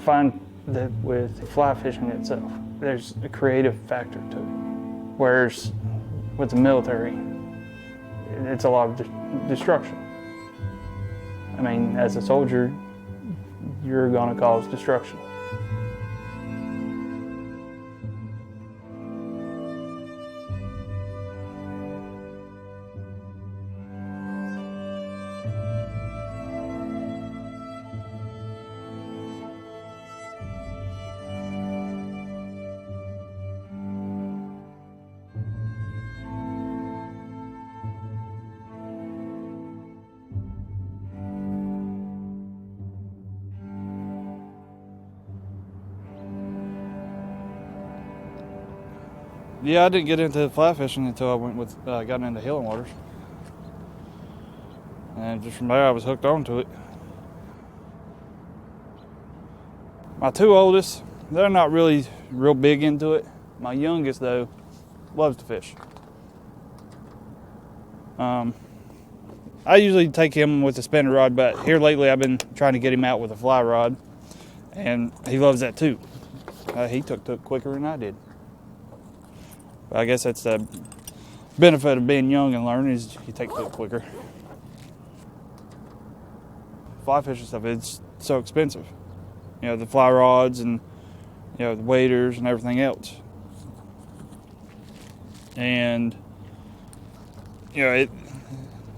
find that with fly fishing itself, there's a creative factor to it. Whereas with the military, it's a lot of destruction. I mean, as a soldier, you're gonna cause destruction. Yeah, I didn't get into fly fishing until I got into healing waters. And just from there, I was hooked onto it. My two oldest, they're not really real big into it. My youngest, though, loves to fish. I usually take him with a spinner rod, but here lately I've been trying to get him out with a fly rod, and he loves that too. He took to it quicker than I did. I guess that's the benefit of being young and learning, is you take to it quicker. Fly fishing stuff, it's so expensive. You know, the fly rods and, you know, the waders and everything else. And, you know,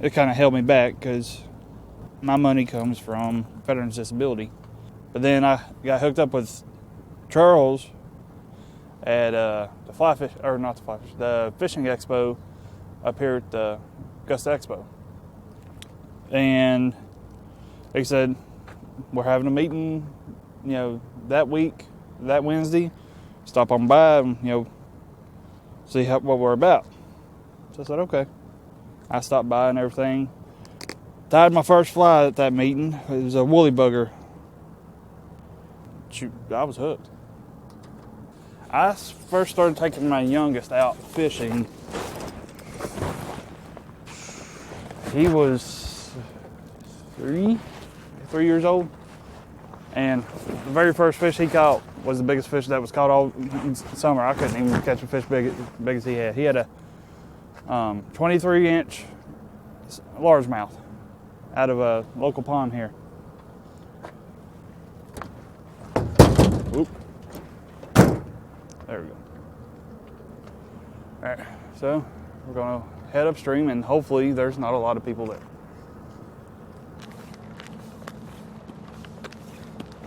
it kind of held me back because my money comes from Veterans Disability. But then I got hooked up with Charles at the fishing expo up here at the Augusta Expo. And they said, we're having a meeting, you know, that week, that Wednesday. Stop on by and, you know, see what we're about. So I said, okay. I stopped by and everything. Tied my first fly at that meeting. It was a woolly bugger. Shoot, I was hooked. I first started taking my youngest out fishing. He was three years old. And the very first fish he caught was the biggest fish that was caught all summer. I couldn't even catch a fish big as he had. He had a 23-inch largemouth out of a local pond here. Oop. There we go. All right, so we're gonna head upstream and hopefully there's not a lot of people there.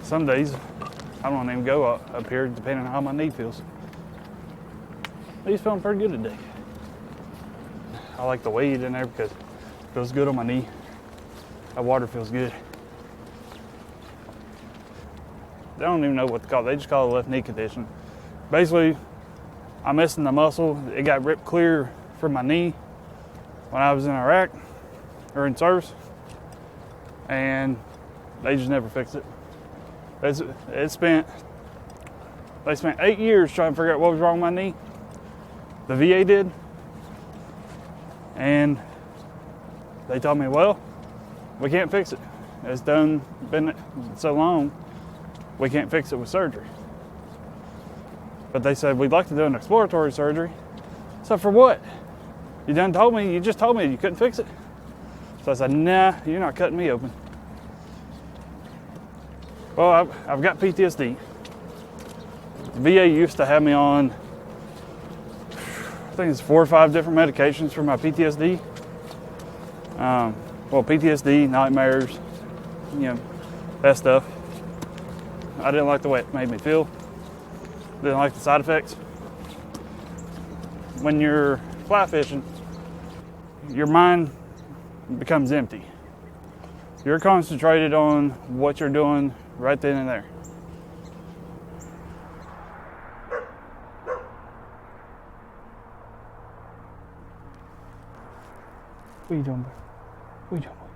Some days I don't even go up here depending on how my knee feels. He's feeling pretty good today. I like the wade in there because it feels good on my knee. That water feels good. They don't even know what to call it. They just call it left knee condition. Basically, I'm missing the muscle. It got ripped clear from my knee when I was in Iraq or in service, and they just never fixed it. They spent 8 years trying to figure out what was wrong with my knee. The VA did. And they told me, well, we can't fix it. It's been so long, we can't fix it with surgery. But they said, we'd like to do an exploratory surgery. So for what? You just told me you couldn't fix it. So I said, nah, you're not cutting me open. Well, I've got PTSD. The VA used to have me on, I think it's 4 or 5 different medications for my PTSD. PTSD, nightmares, you know, that stuff. I didn't like the way it made me feel. Didn't like the side effects. When you're fly fishing, your mind becomes empty. You're concentrated on what you're doing right then and there. What are you doing, bud? What are you doing, bud?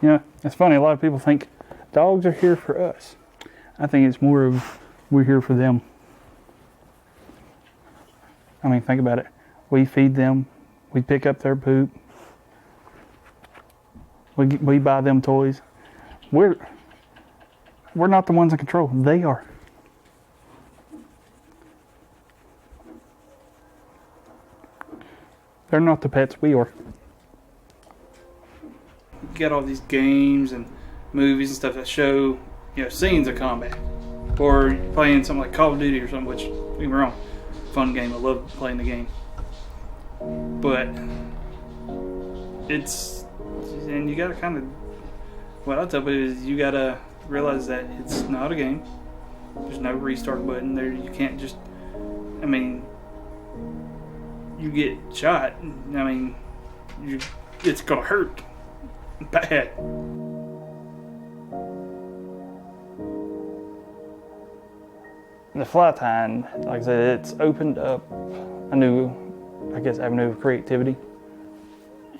You know, it's funny, a lot of people think dogs are here for us. I think it's more of we're here for them. I mean, think about it. We feed them, We pick up their poop. We buy them toys. We're not the ones in control. They are. They're not the pets. We are. You got all these games and movies and stuff that show, scenes of combat, or playing something like Call of Duty or something. Which, don't get me wrong, fun game. I love playing the game, but and you gotta kind of. What I tell people is you gotta realize that it's not a game. There's no restart button there. You can't just. I mean, you get shot. I mean, it's gonna hurt bad. The fly tying, like I said, it's opened up a new, avenue of creativity,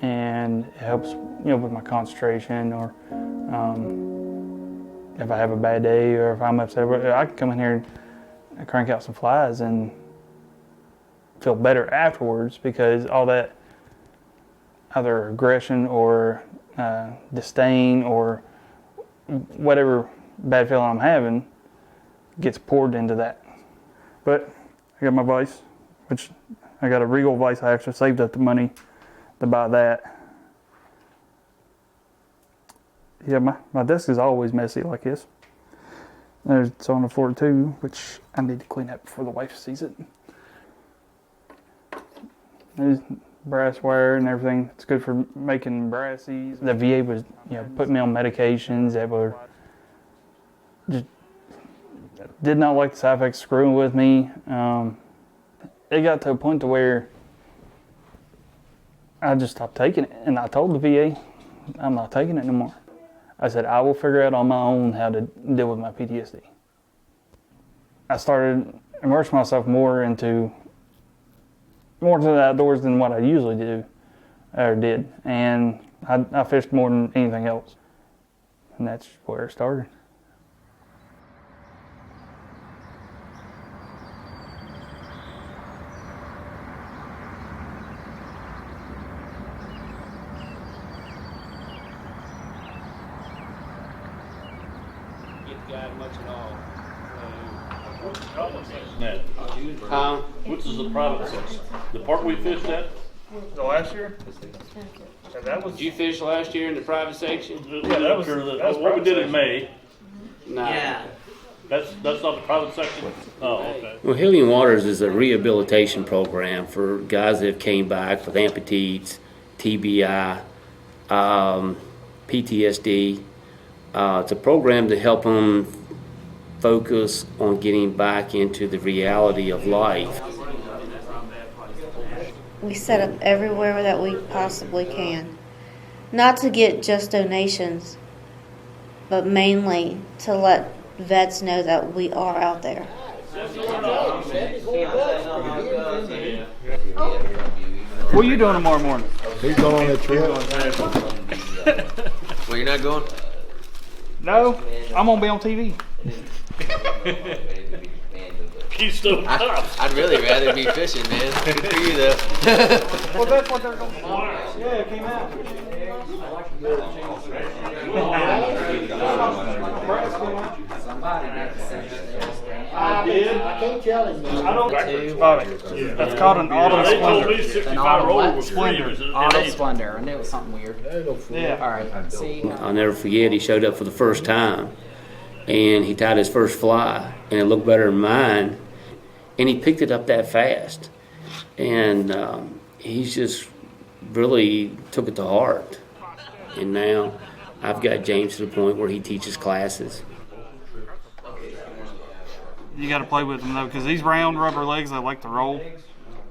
and it helps, with my concentration, or if I have a bad day, or if I'm upset, I can come in here and crank out some flies and feel better afterwards, because all that either aggression or disdain or whatever bad feeling I'm having gets poured into that. But I got my vise, which I got a Regal vise. I actually saved up the money to buy that. Yeah, my desk is always messy like this. It's on the floor too, which I need to clean up before the wife sees it. There's brass wire and everything. It's good for making brassies. The VA was, putting me on medications that were just did not like the side effects screwing with me. It got to a point to where I just stopped taking it, and I told the VA, I'm not taking it no more. I said, I will figure out on my own how to deal with my PTSD. I started immersing myself more into the outdoors than what I usually do or did, and I fished more than anything else, and that's where it started. Which is the private section? The part we fished at? The last year? Did you fish last year in the private section? Yeah, that was what we did in May. No. Yeah. That's not the private section? Oh, okay. Well, Healing Waters is a rehabilitation program for guys that have came back with amputees, TBI, PTSD. It's a program to help them focus on getting back into the reality of life. We set up everywhere that we possibly can. Not to get just donations, but mainly to let vets know that we are out there. What are you doing tomorrow morning? He's going on a trip. Well, you're not going? No, I'm gonna be on TV. He's still I'd really rather be fishing, man. Good for you, though. Well, that's what they're going to do. Yeah, it came out. I did. I can't tell him. That's called an auto They told splendor. me 65 roll was free. Splendor. Auto Splendor. I knew it was something weird. Yeah. All right. See. I'll never forget, he showed up for the first time, and he tied his first fly, and it looked better than mine, and he picked it up that fast. And he's just really took it to heart. And now I've got James to the point where he teaches classes. You got to play with them though, because these round rubber legs, they like to roll.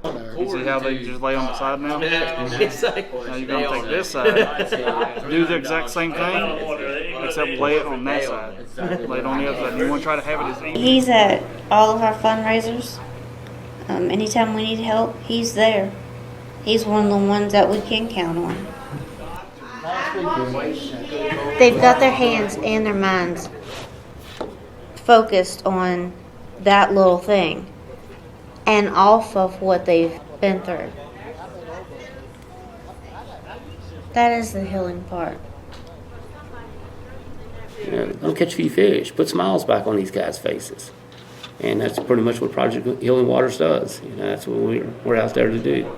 You see how they just lay on the side now? Now you're going to take this side, do the exact same thing, except lay it on that side. Lay it on the other side. You want to try to have it as easy. He's at all of our fundraisers. Anytime we need help, he's there. He's one of the ones that we can count on. They've got their hands and their minds focused on that little thing and off of what they've been through. That is the healing part. You know, don't catch a few fish. Put smiles back on these guys' faces. And that's pretty much what Project Healing Waters does. You know, that's what we're out there to do.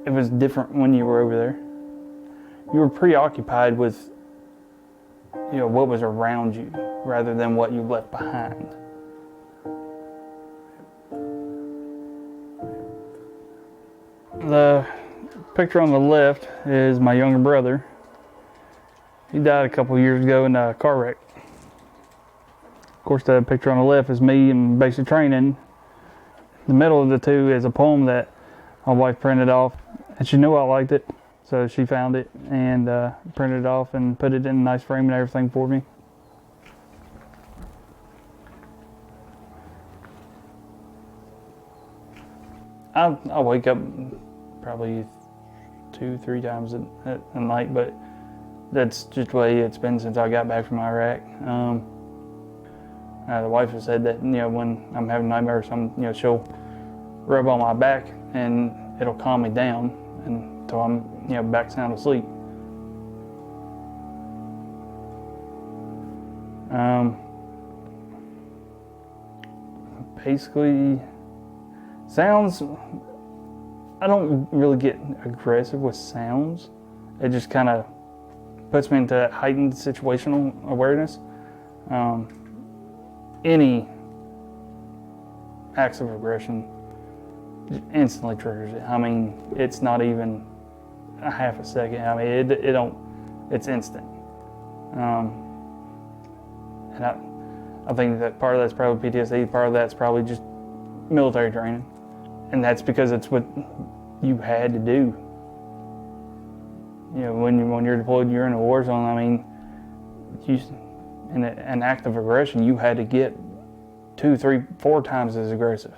It was different when you were over there. You were preoccupied with, you know, what was around you rather than what you left behind. The picture on the left is my younger brother. He died a couple years ago in a car wreck. Of course, the picture on the left is me in basic training. The middle of the two is a poem that my wife printed off, and she knew I liked it, so she found it and printed it off and put it in a nice frame and everything for me. I wake up probably 2-3 times a night, but that's just the way it's been since I got back from Iraq. The wife has said that, you know, when I'm having nightmares or something, you know, she'll rub on my back and it'll calm me down until I'm, you know, back sound asleep. Basically, sounds, I don't really get aggressive with sounds. It just kind of puts me into that heightened situational awareness. Any acts of aggression instantly triggers it. I mean, it's not even a half a second. I mean, it's instant. And I think that part of that's probably PTSD, part of that's probably just military training. And that's because it's what you had to do. You know, when you're deployed, you're in a war zone. I mean, in an act of aggression, you had to get 2, 3, 4 times as aggressive.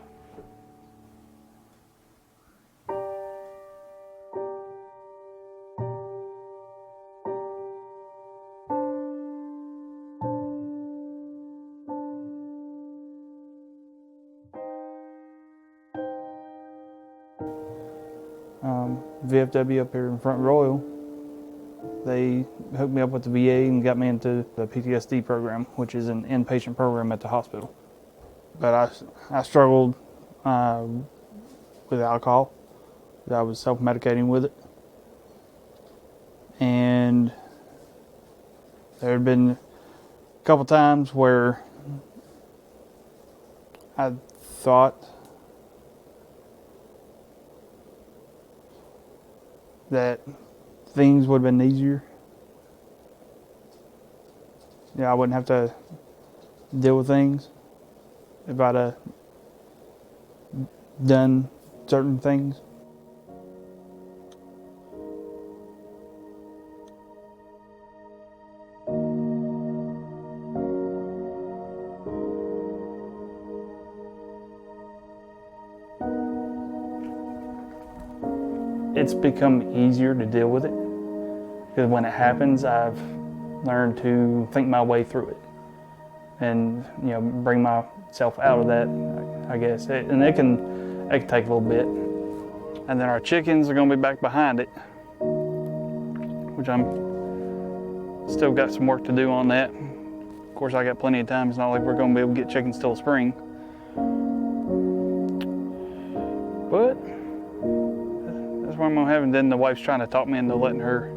VFW up here in Front Royal, they hooked me up with the VA and got me into the PTSD program, which is an inpatient program at the hospital. But I struggled with alcohol. I was self-medicating with it. And there had been a couple times where I thought that things would have been easier. Yeah, I wouldn't have to deal with things if I'd have done certain things. It's become easier to deal with it because when it happens, I've learned to think my way through it and, you know, bring myself out of that, I guess. And it can take a little bit. And then our chickens are going to be back behind it, which I'm Still got some work to do on that. Of course, I got plenty of time. It's not like we're going to be able to get chickens till spring. But that's what I'm going to have. And then the wife's trying to talk me into letting her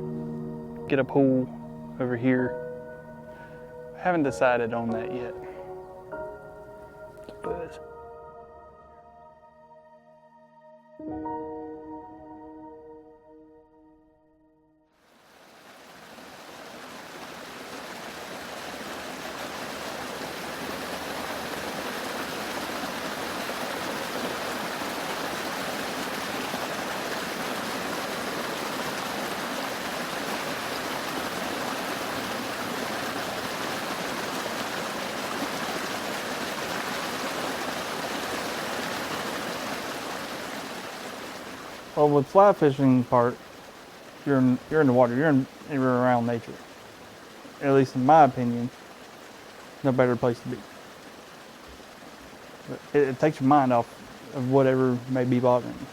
get a pool over here. I haven't decided on that yet. But well, with fly fishing part, you're in the water. You're around nature. At least in my opinion, no better place to be. It takes your mind off of whatever may be bothering you.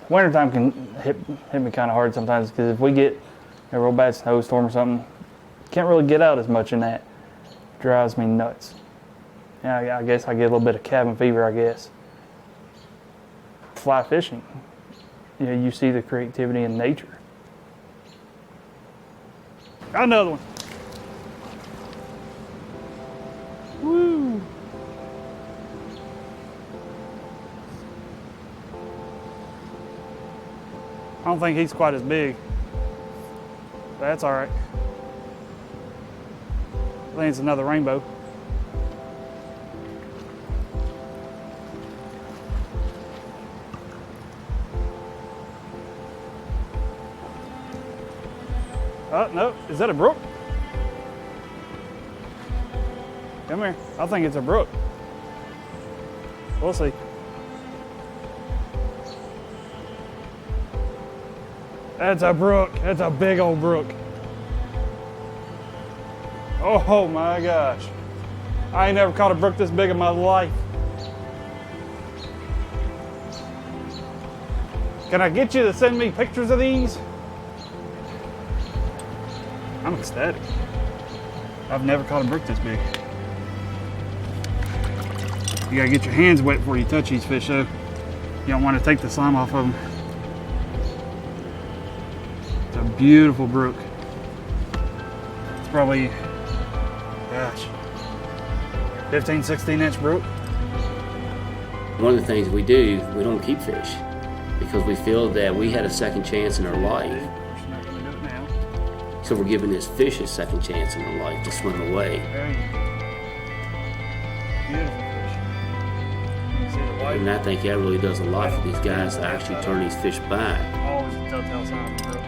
Wintertime can hit me kind of hard sometimes because if we get a real bad snowstorm or something, can't really get out as much in that. Drives me nuts. Yeah, I guess I get a little bit of cabin fever, I guess. Fly fishing, you see the creativity in nature. Got another one. Woo! I don't think he's quite as big. But that's all right. I think it's another rainbow. Oh, no, is that a brook? Come here, I think it's a brook. We'll see. That's a brook, that's a big old brook. Oh my gosh. I ain't never caught a brook this big in my life. Can I get you to send me pictures of these? I'm ecstatic. I've never caught a brook this big. You gotta get your hands wet before you touch these fish though. You don't want to take the slime off of them. It's a beautiful brook. It's probably, gosh, 15, 16-inch brook. One of the things we do, we don't keep fish because we feel that we had a second chance in our life. So we're giving this fish a second chance in their life to swim away. Beautiful fish. See the white? And I think that really does a lot for these guys to actually turn these fish back. Always a telltale sign of the brook.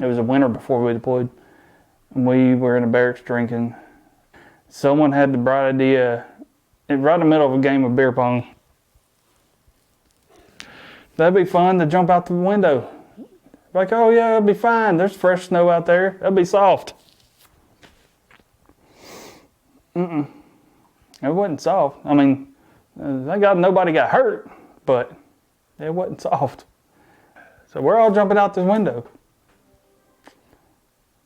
It was a winter before we deployed. And we were in the barracks drinking. Someone had the bright idea, right in the middle of a game of beer pong. That'd be fun to jump out the window. Like, oh yeah, it'll be fine. There's fresh snow out there. It'll be soft. It wasn't soft. I mean, thank God nobody got hurt, but it wasn't soft. So we're all jumping out this window.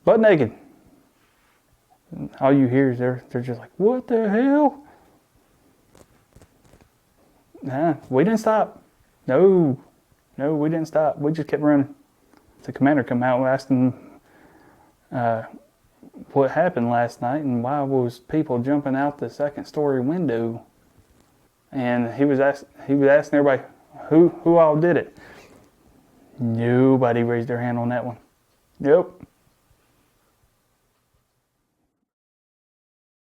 Butt naked. And all you hear is they're just like, what the hell? Nah, we didn't stop. No, we didn't stop. We just kept running. the commander come out and asked him what happened last night and why was people jumping out the second-story window. And he was asking everybody who all did it. Nobody raised their hand on that one. Yep.